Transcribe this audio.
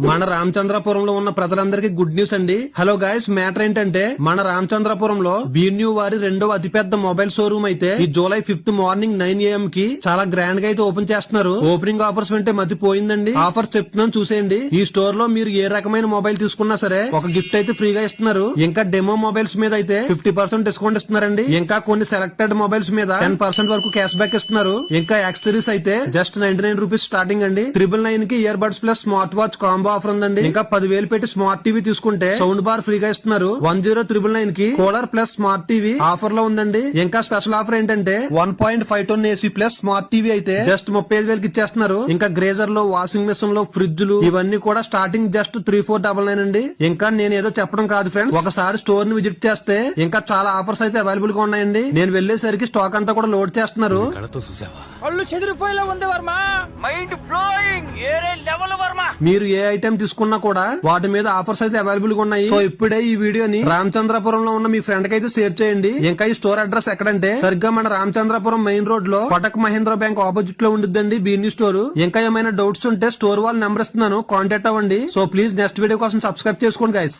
మన రామచంద్రపురంలో ఉన్న ప్రజలందరికీ గుడ్ న్యూస్ అండి. హలో గైస్, మ్యాటర్ ఏంటంటే మన రామచంద్రపురంలో బీన్యూ వారి రెండవ అతిపెద్ద మొబైల్ షోరూమ్ అయితే ఈ జూలై 5th మార్నింగ్ 9 AM కి చాలా గ్రాండ్ గా అయితే ఓపెన్ చేస్తున్నారు. ఓపెనింగ్ ఆఫర్స్ వింటే మతిపోయిందండి. ఆఫర్స్ చెప్తున్నాను చూసేయండి. ఈ స్టోర్ లో మీరు ఏ రకమైన మొబైల్ తీసుకున్నా సరే ఒక గిఫ్ట్ అయితే ఫ్రీగా ఇస్తున్నారు. ఇంకా డెమో మొబైల్స్ మీద అయితే 50% డిస్కౌంట్ ఇస్తున్నారండి. ఇంకా కొన్ని సెలెక్టెడ్ మొబైల్స్ మీద 10% వరకు క్యాష్ బ్యాక్ ఇస్తున్నారు. ఇంకా యాక్సెసరీస్ అయితే జస్ట్ 99 రూపీస్ స్టార్టింగ్ అండి. 999 కి ear buds plus smart watch combo offer ఉందండి. ఇంకా 10,000 పెట్టి స్మార్ట్ టీవీ తీసుకుంటే సౌండ్ బార్ ఫ్రీగా ఇస్తున్నారు. 10,999 కి cooler plus smart TV offer లో ఉందండి. ఇంకా స్పెషల్ ఆఫర్ ఏంటంటే 1.5 ton AC plus smart TV అయితే జస్ట్ 35,000 కి ఇచ్చేస్తున్నారు. ఇంకా గ్రేజర్ లో, వాషింగ్ మెషిన్ లో, ఫ్రిడ్జ్లు ఇవన్నీ కూడా స్టార్టింగ్ జస్ట్ 3,499 అండి. ఇంకా నేను ఏదో చెప్పడం కాదు ఫ్రెండ్స్, ఒకసారి స్టోర్ ని విజిట్ చేస్తే ఇంకా చాలా ఆఫర్స్ అయితే అవైలబుల్ గా ఉన్నాయండి. నేను వెళ్లేసరికి స్టాక్ అంతా కూడా లోడ్ చేస్తున్నారు. కళ్ళు చెదిరిపోయేలా ఉంది వర్మ, మైండ్ బ్లోయింగ్, ఏరే లెవెల్ వర్మ. మీరు ఏ ఐటెం తీసుకున్నా కూడా వాటి మీద ఆఫర్స్ అయితే అవైలబుల్ గా ఉన్నాయి. సో ఇప్పుడే ఈ వీడియోని రామచంద్రపురంలో ఉన్న మీ ఫ్రెండ్ కి అయితే షేర్ చేయండి. ఇంకా ఈ స్టోర్ అడ్రస్ ఎక్కడంటే సరిగ్గా మన రామచంద్రపురం మెయిన్ రోడ్ లో కోటక్ మహేంద్ర బ్యాంక్ ఆపోజిట్ లో ఉండిద్దండి బీన్యూ స్టోర్. ఇంకా ఏమైనా డౌట్స్ ఉంటే స్టోర్ వాళ్ళ నెంబర్ ఇస్తున్నాను, కాంటాక్ట్ అవ్వండి. సో ప్లీజ్ నెక్స్ట్ వీడియో కోసం సబ్స్క్రైబ్ చేసుకోండి గైస్.